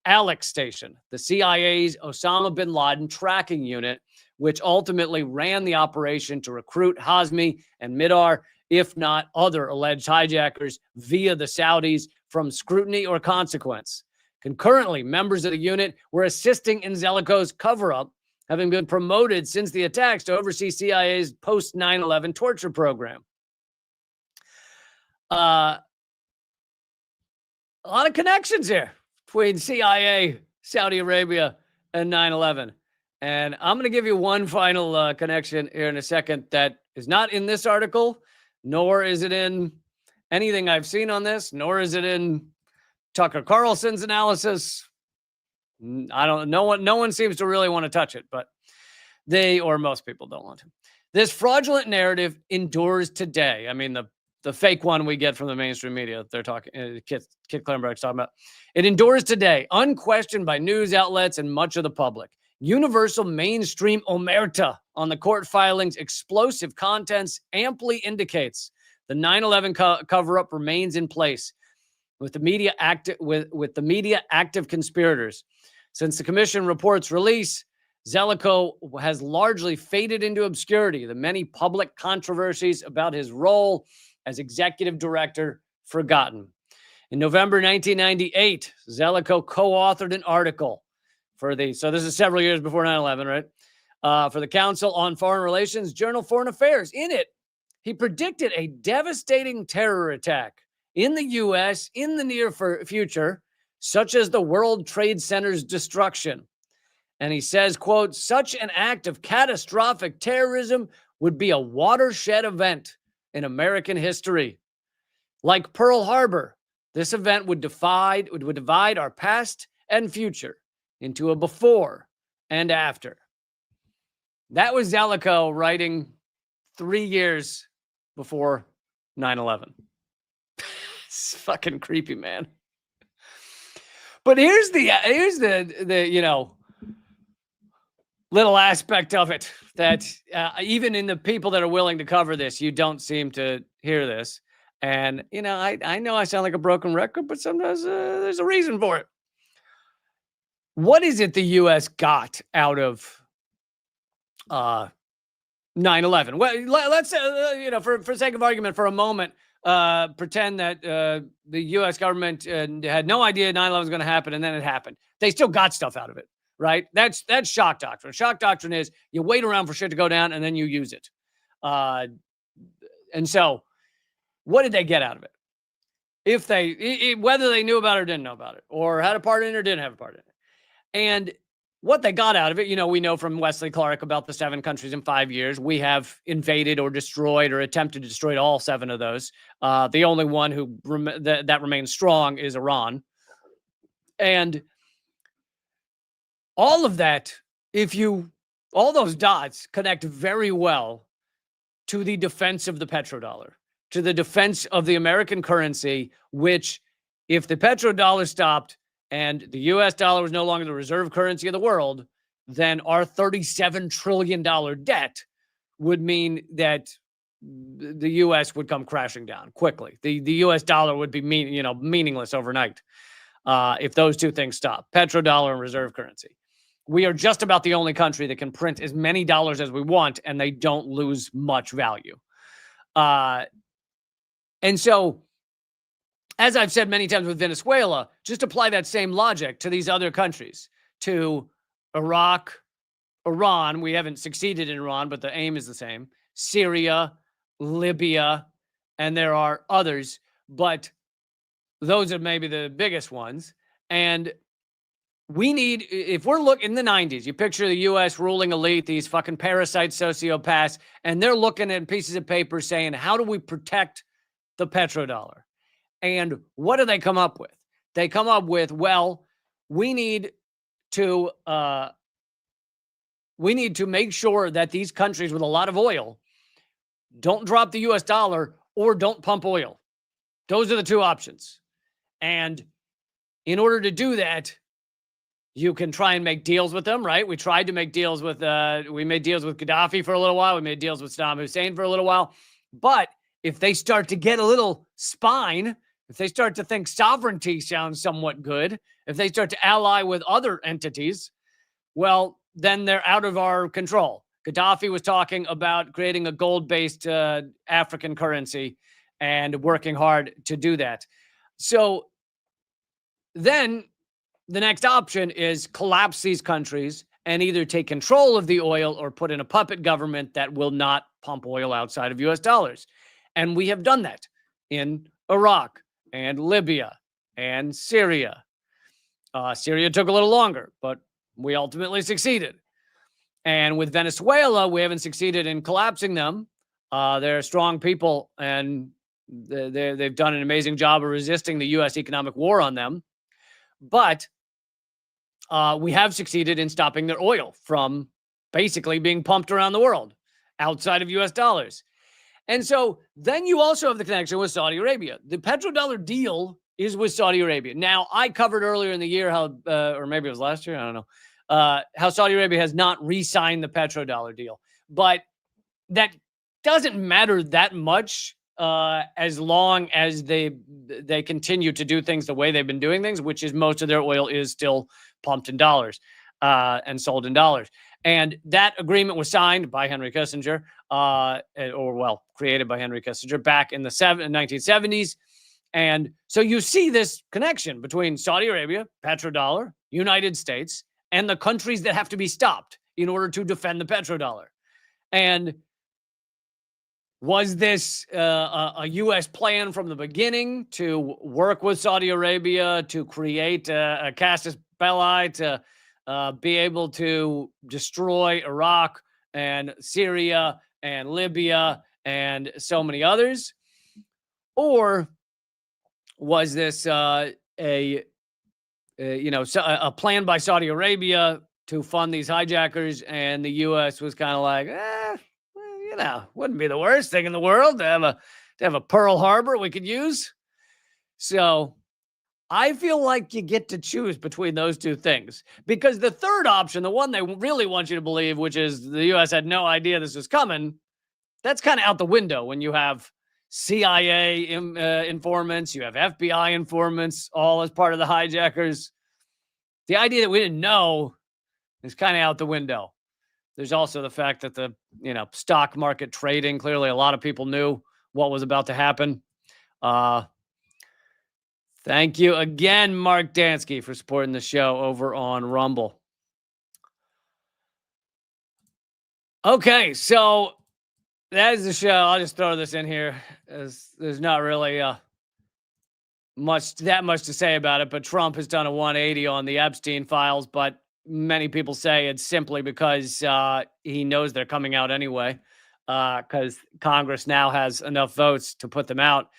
Alex Station, the CIA's Osama bin Laden tracking unit, which ultimately ran the operation to recruit Hazmi and Midar, if not other alleged hijackers, via the Saudis from scrutiny or consequence. Concurrently, members of the unit were assisting in Zelikow's cover-up, having been promoted since the attacks to oversee CIA's post-9/11 torture program. A lot of connections here between CIA, Saudi Arabia, and 9/11. And I'm going to give you one final connection here in a second that is not in this article, nor is it in anything I've seen on this, nor is it in Tucker Carlson's analysis. I don't know. No one seems to really want to touch it, but or most people don't want to. This fraudulent narrative endures today. I mean, the fake one we get from the mainstream media, they're talking, Kit Clarenberg's talking about. It endures today, unquestioned by news outlets and much of the public. Universal mainstream omerta on the court filings' explosive contents amply indicates the 9/11 cover-up remains in place, with the media active conspirators. Since the commission report's release, Zelikow has largely faded into obscurity. The many public controversies about his role as executive director forgotten. In November 1998, Zelikow co-authored an article so this is several years before 9/11, right? For the Council on Foreign Relations, Journal Foreign Affairs. In it, he predicted a devastating terror attack in the U.S. in the near future, such as the World Trade Center's destruction. And he says, quote, such an act of catastrophic terrorism would be a watershed event in American history. Like Pearl Harbor, this event would divide our past and future into a before and after. That was Zelikow writing 3 years before 9/11. It's fucking creepy, man. But here's the little aspect of it that even in the people that are willing to cover this, you don't seem to hear this. And, I know I sound like a broken record, but sometimes there's a reason for it. What is it the U.S. got out of 9/11? Well, let's, for sake of argument, for a moment, pretend that the U.S. government had no idea 9/11 was going to happen, and then it happened. They still got stuff out of it, right? That's shock doctrine. Shock doctrine is you wait around for shit to go down, and then you use it. And so, what did they get out of it? Whether they knew about it or didn't know about it, or had a part in it or didn't have a part in it. And what they got out of it, we know from Wesley Clark about the 7 countries in 5 years. We have invaded or destroyed or attempted to destroy all 7 of those. The only one that remains strong is Iran. And all of that, all those dots connect very well to the defense of the petrodollar, to the defense of the American currency, which, if the petrodollar stopped and the U.S. dollar was no longer the reserve currency of the world, then our $37 trillion debt would mean that the U.S. would come crashing down quickly. The U.S. dollar would be meaningless overnight if those two things stop, petrodollar and reserve currency. We are just about the only country that can print as many dollars as we want, and they don't lose much value. And so, as I've said many times with Venezuela, just apply that same logic to these other countries, to Iraq, Iran. We haven't succeeded in Iran, but the aim is the same. Syria, Libya, and there are others, but those are maybe the biggest ones. And we need, if we're looking in the 90s, you picture the U.S. ruling elite, these fucking parasite sociopaths, and they're looking at pieces of paper saying, how do we protect the petrodollar? And what do they come up with? They come up with, well, we need to make sure that these countries with a lot of oil don't drop the U.S. dollar or don't pump oil. Those are the two options. And in order to do that, you can try and make deals with them, right? We tried to make deals with, we made deals with Gaddafi for a little while. We made deals with Saddam Hussein for a little while. But if they start to get a little spine, if they start to think sovereignty sounds somewhat good, if they start to ally with other entities, well, then they're out of our control. Gaddafi was talking about creating a gold-based African currency and working hard to do that. So then the next option is collapse these countries and either take control of the oil or put in a puppet government that will not pump oil outside of U.S. dollars. And we have done that in Iraq and Libya and Syria. Syria took a little longer, but we ultimately succeeded. And with Venezuela, we haven't succeeded in collapsing them. They're strong people, and they've done an amazing job of resisting the U.S. economic war on them. But we have succeeded in stopping their oil from basically being pumped around the world outside of U.S. dollars. And so then you also have the connection with Saudi Arabia. The petrodollar deal is with Saudi Arabia. Now, I covered earlier in the year how, or maybe it was last year, I don't know, how Saudi Arabia has not re-signed the petrodollar deal. But that doesn't matter that much as long as they continue to do things the way they've been doing things, which is most of their oil is still pumped in dollars and sold in dollars. And that agreement was signed by Henry Kissinger, created by Henry Kissinger back in the 1970s. And so you see this connection between Saudi Arabia, petrodollar, United States, and the countries that have to be stopped in order to defend the petrodollar. And was this a U.S. plan from the beginning to work with Saudi Arabia to create a casus belli to be able to destroy Iraq and Syria and Libya and so many others? Or was this a plan by Saudi Arabia to fund these hijackers, and the U.S. was kind of like, wouldn't be the worst thing in the world to have a Pearl Harbor we could use? So I feel like you get to choose between those two things, because the third option, the one they really want you to believe, which is the U.S. had no idea this was coming, that's kind of out the window when you have CIA informants, you have FBI informants, all as part of the hijackers. The idea that we didn't know is kind of out the window. There's also the fact that the stock market trading, clearly a lot of people knew what was about to happen. Thank you again, Mark Dansky, for supporting the show over on Rumble. Okay, so that is the show. I'll just throw this in here, as there's not really much to say about it. But Trump has done a 180 on the Epstein files, but many people say it's simply because he knows they're coming out anyway, because Congress now has enough votes to put them out.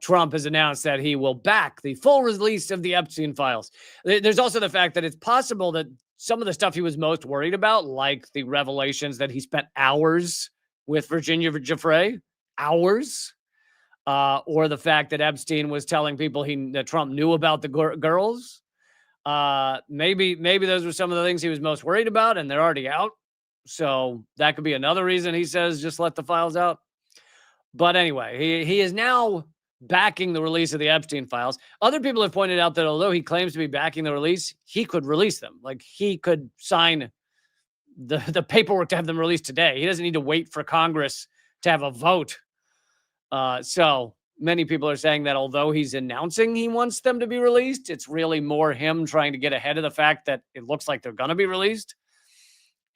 Trump has announced that he will back the full release of the Epstein files. There's also the fact that it's possible that some of the stuff he was most worried about, like the revelations that he spent hours with Virginia Giuffre, or the fact that Epstein was telling people that Trump knew about the girls. Maybe those were some of the things he was most worried about, and they're already out. So that could be another reason he says just let the files out. But anyway, he is now backing the release of the Epstein files. Other people have pointed out that although he claims to be backing the release, he could release them. Like, he could sign the paperwork to have them released today. He doesn't need to wait for Congress to have a vote. So many people are saying that although he's announcing he wants them to be released, it's really more him trying to get ahead of the fact that it looks like they're going to be released.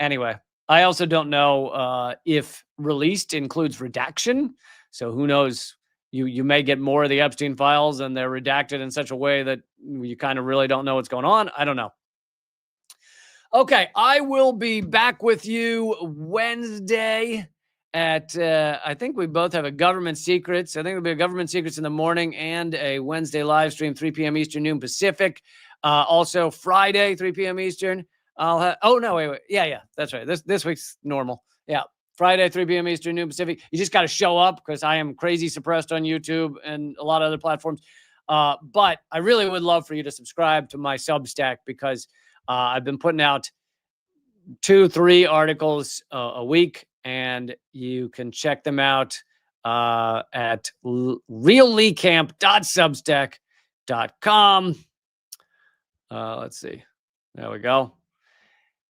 Anyway, I also don't know if released includes redaction. So who knows? You may get more of the Epstein files and they're redacted in such a way that you kind of really don't know what's going on. I don't know. Okay, I will be back with you Wednesday at, I think we both have a Government Secrets. I think there'll be a Government Secrets in the morning and a Wednesday live stream, 3 p.m. Eastern, noon Pacific. Also Friday, 3 p.m. Eastern. I'll have, wait. Yeah, that's right. This week's normal. Yeah. Friday, 3 p.m. Eastern, noon Pacific. You just got to show up because I am crazy suppressed on YouTube and a lot of other platforms. But I really would love for you to subscribe to my Substack, because I've been putting out 2-3 articles a week, and you can check them out at realleecamp.substack.com. Let's see. There we go.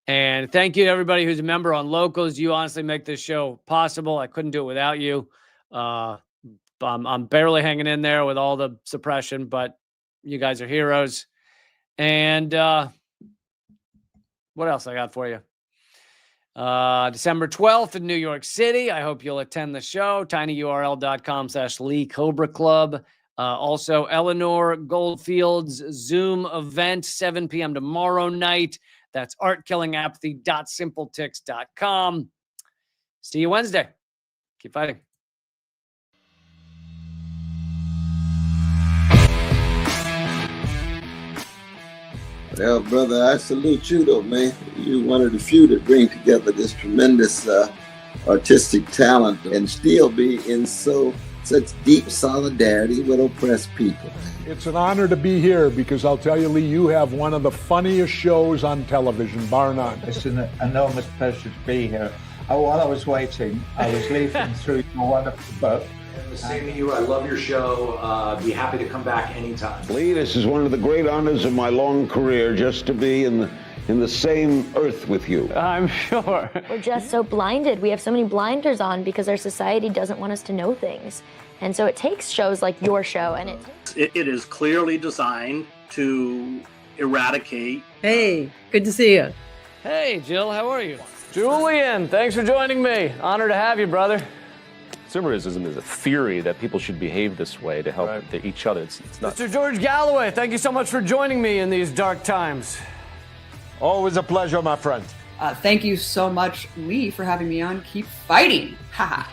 And thank you to everybody who's a member on Locals. You honestly make this show possible. I couldn't do it without you. I'm barely hanging in there with all the suppression, but you guys are heroes. And what else I got for you? December 12th in New York City. I hope you'll attend the show. tinyurl.com/Lee Cobra Club. Also, Eleanor Goldfield's Zoom event, 7 p.m. tomorrow night. That's artkillingapathy.simpletix.com. See you Wednesday. Keep fighting. Well, brother, I salute you, though, man. You're one of the few that bring together this tremendous artistic talent and still be in such deep solidarity with oppressed people. It's an honor to be here because I'll tell you, Lee, you have one of the funniest shows on television, bar none. It's an enormous pleasure to be here. While I was waiting, I was leafing through your wonderful book. The same to you. I love your show. Be happy to come back anytime. Lee, this is one of the great honors of my long career, just to be in the same earth with you. I'm sure. We're just so blinded. We have so many blinders on because our society doesn't want us to know things. And so it takes shows like your show, and it is clearly designed to eradicate. Hey, good to see you. Hey, Jill, how are you? Julian, thanks for joining me. Honor to have you, brother. Consumerism is a theory that people should behave this way to help each other. It's not. Mr. George Galloway, thank you so much for joining me in these dark times. Always a pleasure, my friend. Thank you so much, Lee, for having me on. Keep fighting. Ha.